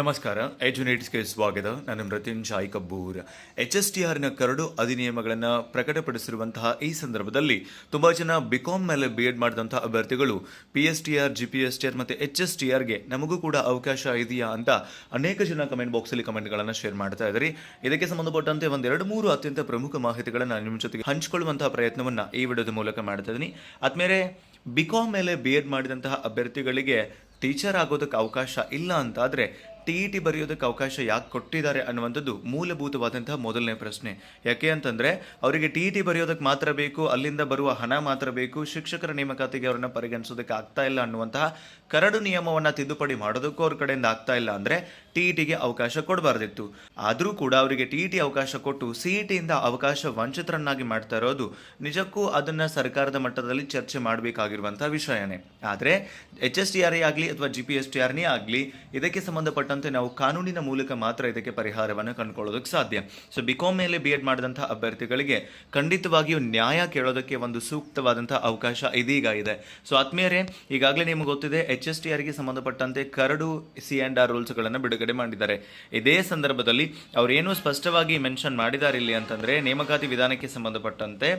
ನಮಸ್ಕಾರ. ಎಜುನೇಟ್ಸ್ಗೆ ಸ್ವಾಗತ. ನಾನು ಮೃತ್ಯುಂಜಯ್ ಕಬ್ಬೂರ್. HSTRನ ಕರಡು ಅಧಿನಿಯಮಗಳನ್ನು ಪ್ರಕಟಪಡಿಸಿರುವಂತಹ ಈ ಸಂದರ್ಭದಲ್ಲಿ ತುಂಬಾ ಜನ ಬಿಕಾಂ ಮೇಲೆ BEd ಮಾಡಿದಂತಹ ಅಭ್ಯರ್ಥಿಗಳು PSTR, GPSTR ಮತ್ತು HSTRಗೆ ನಮಗೂ ಕೂಡ ಅವಕಾಶ ಇದೆಯಾ ಅಂತ ಅನೇಕ ಜನ ಕಮೆಂಟ್ ಬಾಕ್ಸಲ್ಲಿ ಕಮೆಂಟ್ಗಳನ್ನು ಶೇರ್ ಮಾಡ್ತಾ ಇದ್ದಾರೆ. ಇದಕ್ಕೆ ಸಂಬಂಧಪಟ್ಟಂತೆ ಒಂದೆರಡು ಮೂರು ಅತ್ಯಂತ ಪ್ರಮುಖ ಮಾಹಿತಿಗಳನ್ನು ನಿಮ್ಮ ಜೊತೆಗೆ ಹಂಚಿಕೊಳ್ಳುವಂತಹ ಪ್ರಯತ್ನವನ್ನು ಈ ವಿಡಿಯೋದ ಮೂಲಕ ಮಾಡ್ತಾ ಇದ್ದೀನಿ. ಆದ್ಮೇಲೆ ಬಿಕಾಂ ಮೇಲೆ BEd ಮಾಡಿದಂತಹ ಅಭ್ಯರ್ಥಿಗಳಿಗೆ ಟೀಚರ್ ಆಗೋದಕ್ಕೆ ಅವಕಾಶ ಇಲ್ಲ ಅಂತಾದರೆ TET ಬರೆಯೋದಕ್ಕೆ ಅವಕಾಶ ಯಾಕೆ ಕೊಟ್ಟಿದ್ದಾರೆ ಅನ್ನುವಂಥದ್ದು ಮೂಲಭೂತವಾದಂತಹ ಮೊದಲನೇ ಪ್ರಶ್ನೆ. ಯಾಕೆ ಅಂತಂದರೆ ಅವರಿಗೆ TET ಬರೆಯೋದಕ್ಕೆ ಮಾತ್ರ ಬೇಕು, ಅಲ್ಲಿಂದ ಬರುವ ಹಣ ಮಾತ್ರ ಬೇಕು, ಶಿಕ್ಷಕರ ನೇಮಕಾತಿಗೆ ಅವ್ರನ್ನ ಪರಿಗಣಿಸೋದಕ್ಕೆ ಆಗ್ತಾ ಇಲ್ಲ ಅನ್ನುವಂತಹ ಕರಡು ನಿಯಮವನ್ನು ತಿದ್ದುಪಡಿ ಮಾಡೋದಕ್ಕೂ ಅವ್ರ ಕಡೆಯಿಂದ ಆಗ್ತಾ ಇಲ್ಲ ಅಂದರೆ TETಗೆ ಅವಕಾಶ ಕೊಡಬಾರ್ದಿತ್ತು. ಆದರೂ ಕೂಡ ಅವರಿಗೆ TET ಅವಕಾಶ ಕೊಟ್ಟು CETಯಿಂದ ಅವಕಾಶ ವಂಚಿತರನ್ನಾಗಿ ಮಾಡ್ತಾ ಇರೋದು ನಿಜಕ್ಕೂ ಅದನ್ನು ಸರ್ಕಾರದ ಮಟ್ಟದಲ್ಲಿ ಚರ್ಚೆ ಮಾಡಬೇಕಾಗಿರುವಂಥ ವಿಷಯನೇ. ಆದರೆ HSTR ಆಗಲಿ ಅಥವಾ GPSTRನೇ ಆಗಲಿ ಇದಕ್ಕೆ ಸಂಬಂಧಪಟ್ಟಂತೆ ನಾವು ಕಾನೂನಿನ ಮೂಲಕ ಮಾತ್ರ ಇದಕ್ಕೆ ಪರಿಹಾರವನ್ನು ಕಂಡುಕೊಳ್ಳೋದಕ್ಕೆ ಸಾಧ್ಯ. ಸೊ ಬಿಕಾಂ ಮೇಲೆ BEd ಮಾಡಿದಂತಹ ಅಭ್ಯರ್ಥಿಗಳಿಗೆ ಖಂಡಿತವಾಗಿಯೂ ನ್ಯಾಯ ಕೇಳೋದಕ್ಕೆ ಒಂದು ಸೂಕ್ತವಾದಂತಹ ಅವಕಾಶ ಇದೀಗ ಇದೆ. ಸೊ ಆತ್ಮೀಯರೇ, ಈಗಾಗಲೇ ನಿಮಗೆ ಗೊತ್ತಿದೆ HSTRಗೆ ಸಂಬಂಧಪಟ್ಟಂತೆ ಕರಡು C&R ರೂಲ್ಸ್ಗಳನ್ನು ಬಿಡುಗಡೆ ಮಾಡಿದ್ದಾರೆ. ಇದೇ ಸಂದರ್ಭದಲ್ಲಿ ಅವರೇನು ಸ್ಪಷ್ಟವಾಗಿ ಮೆನ್ಷನ್ ಮಾಡಿದ್ದಾರೆ ಇಲ್ಲಿ ಅಂತಂದ್ರೆ ನೇಮಕಾತಿ ವಿಧಾನಕ್ಕೆ ಸಂಬಂಧಪಟ್ಟಂತೆ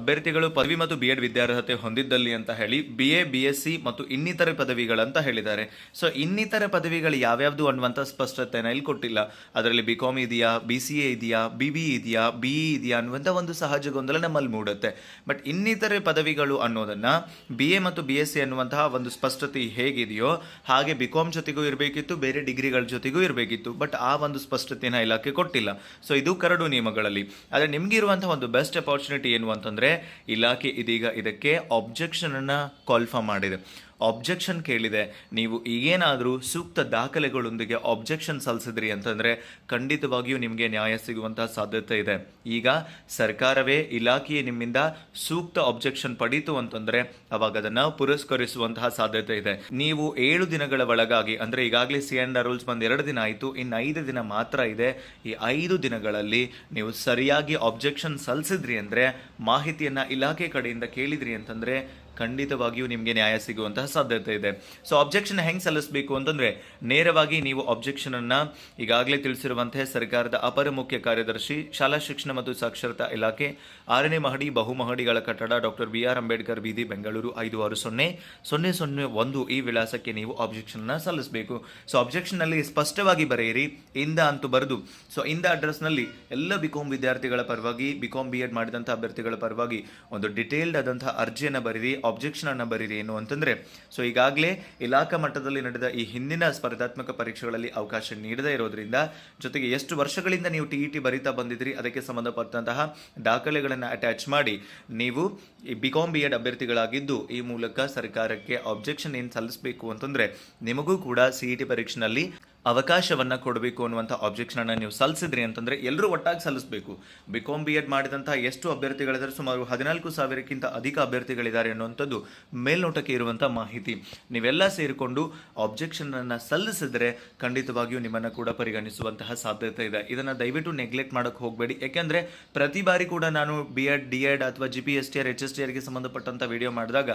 ಅಭ್ಯರ್ಥಿಗಳು ಪದವಿ ಮತ್ತು BEd ವಿದ್ಯಾರ್ಹತೆ ಹೊಂದಿದ್ದಲ್ಲಿ ಅಂತ ಹೇಳಿ BA, BSc ಮತ್ತು ಇನ್ನಿತರೆ ಪದವಿಗಳಂತ ಹೇಳಿದ್ದಾರೆ. ಸೊ ಇನ್ನಿತರ ಪದವಿಗಳು ಯಾವ್ಯಾವ್ದು ಅನ್ನುವಂಥ ಸ್ಪಷ್ಟತೆನ ಇಲ್ಲಿ ಕೊಟ್ಟಿಲ್ಲ. ಅದರಲ್ಲಿ ಬಿಕಾಂ ಇದೆಯಾ, BCA ಇದೆಯಾ, BBE ಇದೆಯಾ, BE ಇದೆಯಾ ಅನ್ನುವಂಥ ಒಂದು ಸಹಜ ಗೊಂದಲ ನಮ್ಮಲ್ಲಿ ಮೂಡುತ್ತೆ. ಬಟ್ ಇನ್ನಿತರೆ ಪದವಿಗಳು ಅನ್ನೋದನ್ನ BA ಮತ್ತು BSc ಅನ್ನುವಂತಹ ಒಂದು ಸ್ಪಷ್ಟತೆ ಹೇಗಿದೆಯೋ ಹಾಗೆ ಬಿಕಾಂ ಜೊತೆಗೂ ಇರಬೇಕಿತ್ತು, ಬೇರೆ ಡಿಗ್ರಿಗಳ ಜೊತೆಗೂ ಇರಬೇಕಿತ್ತು. ಬಟ್ ಆ ಒಂದು ಸ್ಪಷ್ಟತೆನ ಇಲಾಖೆ ಕೊಟ್ಟಿಲ್ಲ. ಸೊ ಇದು ಕರಡು ನಿಯಮಗಳಲ್ಲಿ. ಆದರೆ ನಿಮ್ಗೆ ಇರುವಂತಹ ಒಂದು ಬೆಸ್ಟ್ ಅಪಾರ್ಚುನಿಟಿ ಏನು ಅಂತಂದ್ರೆ ಇಲಾಖೆ ಇದೀಗ ಇದಕ್ಕೆ ಆಬ್ಜೆಕ್ಷನ್ ಅನ್ನ ಕಾಲ್ಫಾರ್ಮ್ ಮಾಡಿದೆ. ಆಬ್ಜೆಕ್ಷನ್ ಕೇಳಿದೆ. ನೀವು ಈಗೇನಾದರೂ ಸೂಕ್ತ ದಾಖಲೆಗಳೊಂದಿಗೆ ಆಬ್ಜೆಕ್ಷನ್ ಸಲ್ಲಿಸಿದ್ರಿ ಅಂತಂದರೆ ಖಂಡಿತವಾಗಿಯೂ ನಿಮಗೆ ನ್ಯಾಯ ಸಿಗುವಂತಹ ಸಾಧ್ಯತೆ ಇದೆ. ಈಗ ಸರ್ಕಾರವೇ ಇಲಾಖೆಯೇ ನಿಮ್ಮಿಂದ ಸೂಕ್ತ ಆಬ್ಜೆಕ್ಷನ್ ಪಡೀತು ಅಂತಂದರೆ ಅವಾಗ ಅದನ್ನು ಪುರಸ್ಕರಿಸುವಂತಹ ಸಾಧ್ಯತೆ ಇದೆ. ನೀವು 7 ದಿನಗಳ ಒಳಗಾಗಿ, ಅಂದರೆ ಈಗಾಗಲೇ C&R ರೂಲ್ಸ್ ಬಂದು 2 ದಿನ ಆಯಿತು, ಇನ್ನು 5 ದಿನ ಮಾತ್ರ ಇದೆ. ಈ 5 ದಿನಗಳಲ್ಲಿ ನೀವು ಸರಿಯಾಗಿ ಆಬ್ಜೆಕ್ಷನ್ ಸಲ್ಲಿಸಿದ್ರಿ ಅಂದರೆ, ಮಾಹಿತಿಯನ್ನು ಇಲಾಖೆ ಕಡೆಯಿಂದ ಕೇಳಿದ್ರಿ ಅಂತಂದರೆ ಖಂಡಿತವಾಗಿಯೂ ನಿಮಗೆ ನ್ಯಾಯ ಸಿಗುವಂತಹ ಸಾಧ್ಯತೆ ಇದೆ. ಸೊ ಆಬ್ಜೆಕ್ಷನ್ ಹೆಂಗೆ ಸಲ್ಲಿಸಬೇಕು ಅಂತಂದರೆ ನೇರವಾಗಿ ನೀವು ಆಬ್ಜೆಕ್ಷನನ್ನು ಈಗಾಗಲೇ ತಿಳಿಸಿರುವಂತೆ ಸರ್ಕಾರದ ಅಪರ ಮುಖ್ಯ ಕಾರ್ಯದರ್ಶಿ, ಶಾಲಾ ಶಿಕ್ಷಣ ಮತ್ತು ಸಾಕ್ಷರತಾ ಇಲಾಖೆ, 6ನೇ ಮಹಡಿ, ಬಹುಮಹಡಿಗಳ ಕಟ್ಟಡ, ಡಾಕ್ಟರ್ BR ಅಂಬೇಡ್ಕರ್ ಬೀದಿ, ಬೆಂಗಳೂರು 560001 ಈ ವಿಳಾಸಕ್ಕೆ ನೀವು ಆಬ್ಜೆಕ್ಷನ್ನ ಸಲ್ಲಿಸಬೇಕು. ಸೊ ಆಬ್ಜೆಕ್ಷನ್ನಲ್ಲಿ ಸ್ಪಷ್ಟವಾಗಿ ಬರೆಯಿರಿ, ಇಂದ ಅಂತೂ ಬರೆದು. ಸೊ ಇಂದ ಅಡ್ರೆಸ್ನಲ್ಲಿ ಎಲ್ಲ ಬಿಕಾಂ ವಿದ್ಯಾರ್ಥಿಗಳ ಪರವಾಗಿ, ಬಿಕಾಂ BEd ಮಾಡಿದಂಥ ಅಭ್ಯರ್ಥಿಗಳ ಪರವಾಗಿ ಒಂದು ಡಿಟೇಲ್ಡ್ ಆದಂತಹ ಅರ್ಜಿಯನ್ನು ಬರೀರಿ, ಆಬ್ಜೆಕ್ಷನ್ ಅನ್ನು ಬರೀರಿ. ಏನು ಅಂತಂದ್ರೆ, ಸೊ ಈಗಾಗಲೇ ಇಲಾಖಾ ಮಟ್ಟದಲ್ಲಿ ನಡೆದ ಈ ಹಿಂದಿನ ಸ್ಪರ್ಧಾತ್ಮಕ ಪರೀಕ್ಷೆಗಳಲ್ಲಿ ಅವಕಾಶ ನೀಡದೇ ಇರೋದ್ರಿಂದ, ಜೊತೆಗೆ ಎಷ್ಟು ವರ್ಷಗಳಿಂದ ನೀವು TET ಬರೀತಾ ಬಂದಿದ್ರಿ ಅದಕ್ಕೆ ಸಂಬಂಧಪಟ್ಟಂತಹ ದಾಖಲೆಗಳನ್ನು ಅಟ್ಯಾಚ್ ಮಾಡಿ ನೀವು ಈ ಬಿಕಾಂ BEd ಅಭ್ಯರ್ಥಿಗಳಾಗಿದ್ದು ಈ ಮೂಲಕ ಸರ್ಕಾರಕ್ಕೆ ಆಬ್ಜೆಕ್ಷನ್ ಏನು ಸಲ್ಲಿಸಬೇಕು ಅಂತಂದ್ರೆ ನಿಮಗೂ ಕೂಡ CET ಪರೀಕ್ಷೆನಲ್ಲಿ ಅವಕಾಶವನ್ನು ಕೊಡಬೇಕು ಅನ್ನುವಂಥ ಆಬ್ಜೆಕ್ಷನನ್ನು ನೀವು ಸಲ್ಲಿಸಿದ್ರಿ ಅಂತಂದರೆ ಎಲ್ಲರೂ ಒಟ್ಟಾಗಿ ಸಲ್ಲಿಸಬೇಕು. ಬಿಕಾಂ BEd ಮಾಡಿದಂಥ ಎಷ್ಟು ಅಭ್ಯರ್ಥಿಗಳಿದ್ದಾರೆ, ಸುಮಾರು 14,000ಕ್ಕಿಂತ ಅಧಿಕ ಅಭ್ಯರ್ಥಿಗಳಿದ್ದಾರೆ ಅನ್ನುವಂಥದ್ದು ಮೇಲ್ನೋಟಕ್ಕೆ ಇರುವಂಥ ಮಾಹಿತಿ. ನೀವೆಲ್ಲ ಸೇರಿಕೊಂಡು ಆಬ್ಜೆಕ್ಷನನ್ನು ಸಲ್ಲಿಸಿದ್ರೆ ಖಂಡಿತವಾಗಿಯೂ ನಿಮ್ಮನ್ನು ಕೂಡ ಪರಿಗಣಿಸುವಂತಹ ಸಾಧ್ಯತೆ ಇದೆ. ಇದನ್ನು ದಯವಿಟ್ಟು ನೆಗ್ಲೆಕ್ಟ್ ಮಾಡೋಕ್ಕೆ ಹೋಗಬೇಡಿ. ಯಾಕೆಂದರೆ ಪ್ರತಿ ಬಾರಿ ಕೂಡ ನಾನು BEd, DEd ಅಥವಾ GPSTR, HSTRಗೆ ಸಂಬಂಧಪಟ್ಟಂಥ ವಿಡಿಯೋ ಮಾಡಿದಾಗ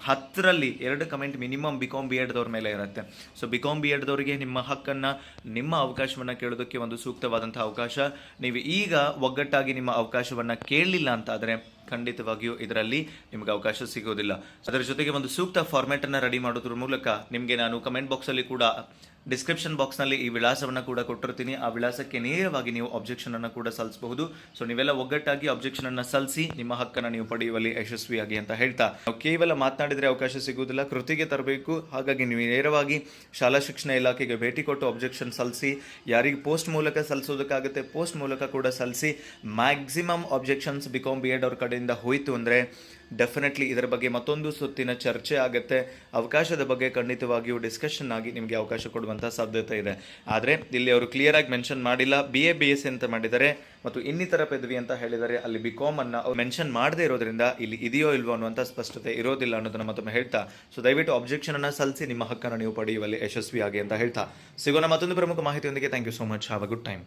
10ರಲ್ಲಿ 2 ಕಮೆಂಟ್ ಮಿನಿಮಮ್ ಬಿಕಾಂ BEdದವ್ರ ಮೇಲೆ ಇರುತ್ತೆ. ಸೊ ಬಿಕಾಂ BEdದವರಿಗೆ ನಿಮ್ಮ ಹಕ್ಕನ್ನು, ನಿಮ್ಮ ಅವಕಾಶವನ್ನು ಕೇಳೋದಕ್ಕೆ ಒಂದು ಸೂಕ್ತವಾದಂತಹ ಅವಕಾಶ. ನೀವು ಈಗ ಒಗ್ಗಟ್ಟಾಗಿ ನಿಮ್ಮ ಅವಕಾಶವನ್ನು ಕೇಳಲಿಲ್ಲ ಅಂತಾದರೆ ಖಂಡಿತವಾಗಿಯೂ ಇದರಲ್ಲಿ ನಿಮಗೆ ಅವಕಾಶ ಸಿಗೋದಿಲ್ಲ. ಅದರ ಜೊತೆಗೆ ಒಂದು ಸೂಕ್ತ ಫಾರ್ಮ್ಯಾಟನ್ನು ರೆಡಿ ಮಾಡೋದ್ರ ಮೂಲಕ ನಿಮಗೆ ನಾನು ಕಮೆಂಟ್ ಬಾಕ್ಸಲ್ಲಿ ಕೂಡ, ಡಿಸ್ಕ್ರಿಪ್ಷನ್ ಬಾಕ್ಸ್ನಲ್ಲಿ ಈ ವಿಳಾಸವನ್ನು ಕೂಡ ಕೊಟ್ಟಿರ್ತೀನಿ. ಆ ವಿಳಾಸಕ್ಕೆ ನೇರವಾಗಿ ನೀವು ಆಬ್ಜೆಕ್ಷನ್ ಅನ್ನು ಕೂಡ ಸಲ್ಲಿಸಬಹುದು. ಸೊ ನೀವೆಲ್ಲ ಒಗ್ಗಟ್ಟಾಗಿ ಆಬ್ಜೆಕ್ಷನ್ ಅನ್ನು ಸಲ್ಲಿಸಿ ನಿಮ್ಮ ಹಕ್ಕನ್ನು ನೀವು ಪಡೆಯುವಲ್ಲಿ ಯಶಸ್ವಿಯಾಗಿ ಅಂತ ಹೇಳ್ತಾ, ನಾವು ಕೇವಲ ಮಾತನಾಡಿದರೆ ಅವಕಾಶ ಸಿಗುವುದಿಲ್ಲ, ಕೃತಿಗೆ ತರಬೇಕು. ಹಾಗಾಗಿ ನೀವು ನೇರವಾಗಿ ಶಾಲಾ ಶಿಕ್ಷಣ ಇಲಾಖೆಗೆ ಭೇಟಿ ಕೊಟ್ಟು ಆಬ್ಜೆಕ್ಷನ್ ಸಲ್ಲಿಸಿ. ಯಾರಿಗೆ ಪೋಸ್ಟ್ ಮೂಲಕ ಸಲ್ಲಿಸೋದಕ್ಕಾಗುತ್ತೆ ಪೋಸ್ಟ್ ಮೂಲಕ ಕೂಡ ಸಲ್ಲಿಸಿ. ಮ್ಯಾಕ್ಸಿಮಮ್ ಆಬ್ಜೆಕ್ಷನ್ಸ್ ಬಿಕಾಂ BEd ಅವ್ರ ಕಡೆಯಿಂದ ಹೋಯಿತು ಅಂದರೆ ಡೆಫಿನೆಟ್ಲಿ ಇದರ ಬಗ್ಗೆ ಮತ್ತೊಂದು ಸುತ್ತಿನ ಚರ್ಚೆ ಆಗುತ್ತೆ. ಅವಕಾಶದ ಬಗ್ಗೆ ಖಂಡಿತವಾಗಿಯೂ ಡಿಸ್ಕಷನ್ ಆಗಿ ನಿಮಗೆ ಅವಕಾಶ ಕೊಡುವಂಥ ಸಾಧ್ಯತೆ ಇದೆ. ಆದರೆ ಇಲ್ಲಿ ಅವರು ಕ್ಲಿಯರ್ ಆಗಿ ಮೆನ್ಷನ್ ಮಾಡಿಲ್ಲ. BA, BSc ಅಂತ ಮಾಡಿದ್ದಾರೆ ಮತ್ತು ಇನ್ನಿತರ ಪದವಿ ಅಂತ ಹೇಳಿದ್ದಾರೆ. ಅಲ್ಲಿ ಬಿಕಾಂ ಅನ್ನು ಅವ್ರು ಮೆನ್ಷನ್ ಮಾಡದೇ ಇರೋದ್ರಿಂದ ಇಲ್ಲಿ ಇದೆಯೋ ಇಲ್ವೋ ಅನ್ನುವಂಥ ಸ್ಪಷ್ಟತೆ ಇರೋದಿಲ್ಲ ಅನ್ನೋದನ್ನು ಮತ್ತೊಮ್ಮೆ ಹೇಳ್ತಾ, ಸೊ ದಯವಿಟ್ಟು ಆಬ್ಜೆಕ್ಷನ್ ಅನ್ನು ಸಲ್ಲಿಸಿ ನಿಮ್ಮ ಹಕ್ಕನ್ನು ನೀವು ಪಡೆಯುವಲ್ಲಿ ಯಶಸ್ವಿಯಾಗಿ ಅಂತ ಹೇಳ್ತಾ ಸಿಗೋಣ ಮತ್ತೊಂದು ಪ್ರಮುಖ ಮಾಹಿತಿಯೊಂದಿಗೆ. Thank you so much. Have a good time.